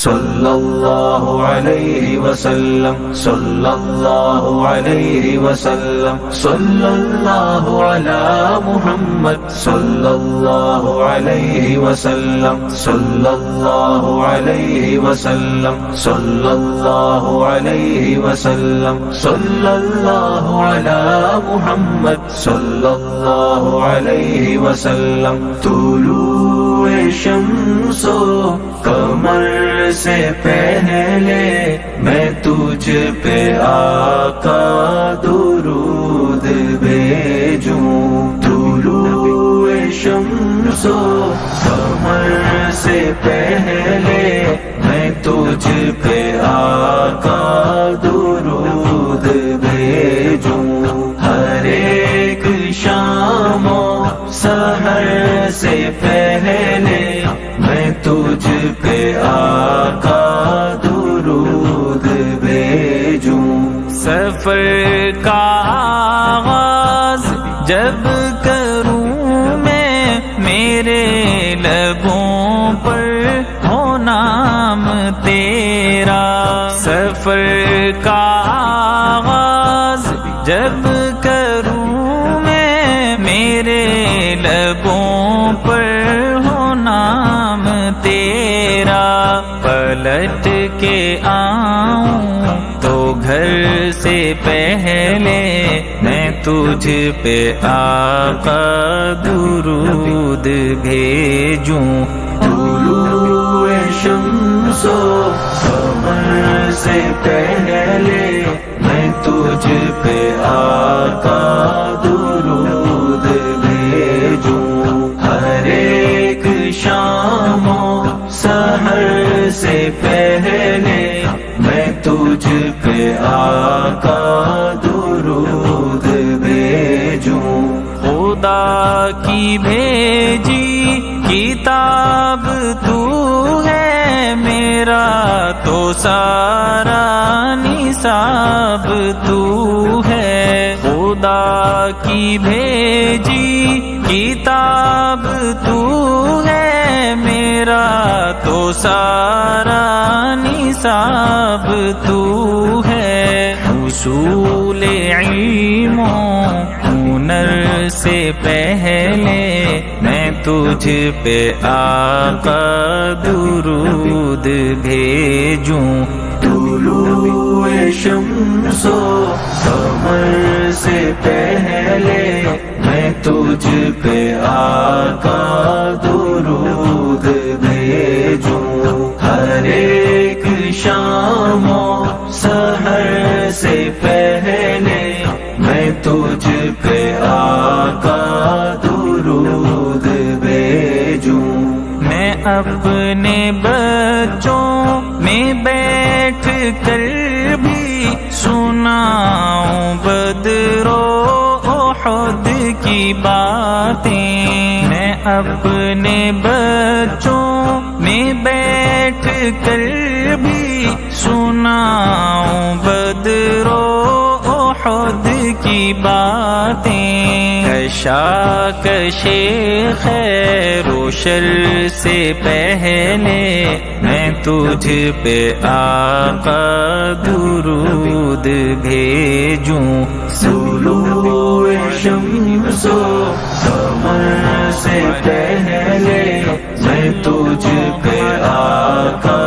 صلی اللہ علیہ وسلم، صلی اللہ علیہ وسلم، صلی اللہ علی محمد، صلی اللہ علیہ وسلم، صلی اللہ علیہ وسلم، صلی اللہ علیہ وسلم، صلی اللہ علی محمد، صلی اللہ علیہ وسلم۔ طلوع شمس و قمر سے پہلے میں تجھ پہ آقا درود بھیجوں۔ طلوع شمس و قمر سے پہلے میں تجھ پہ آقا درود بھیجوں۔ ہر ایک شام و سحر سے پہلے میں تجھ پہ آقا درود بھیجوں۔ سفر کا آغاز جب کروں میں، میرے لبوں پر ہو نام تیرا۔ سفر کا آغاز جب کروں میں، میرے لبوں پر ہو نام تیرا۔ پلٹ کے آؤں تو گھر سے پہلے میں تجھ پہ آقا درود بھیجوں۔ طلوع شمس و قمر سے پہلے میں تجھ پہ آقا درود بھیجوں۔ ہر ایک شام و سحر سے پہلے میں تجھ پہ آقا درود بھیجوں۔ خدا کی بھیجی کتاب تو ہے، میرا تو سارا نصاب تو ہے۔ خدا کی بھیجی کتاب تو ہے، میرا تو سارا نصاب تو ہے۔ حصول علم و ہنر سے پہلے میں تجھ پہ آقا درود بھیجوں۔ طلوع شمس و قمر سے پہلے میں تجھ پہ آقا درود بھیجوں۔ ہر ایک شام و سحر سے پہلے میں تجھ پہ آقا درود بھیجوں۔ میں اپنے بچوں میں بیٹھ کر بھی سناؤں بدر و احد کی باتیں۔ میں اپنے بچوں میں بیٹھ کر بھی سناؤں بدر و احد کی باتیں۔ کشاکش خیر و شر سے پہلے میں تجھ پہ آقا درود بھیجوں۔ طلوع شمس و قمر سے پہلے میں تجھ پہ آقا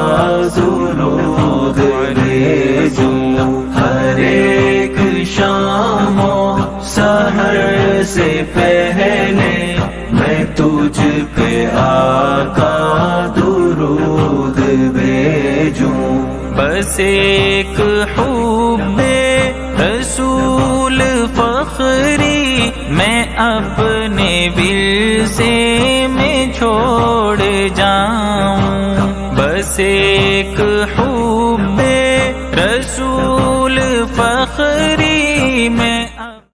درود بھیجوں۔ ہر ایک شام و سحر سے پہلے میں تجھ پہ آقا درود بھیجوں۔ بس ایک حب رسول فخری میں اپنے ورثے میں چھوڑ جاؤں۔ بس ایک حب رسول فخری میں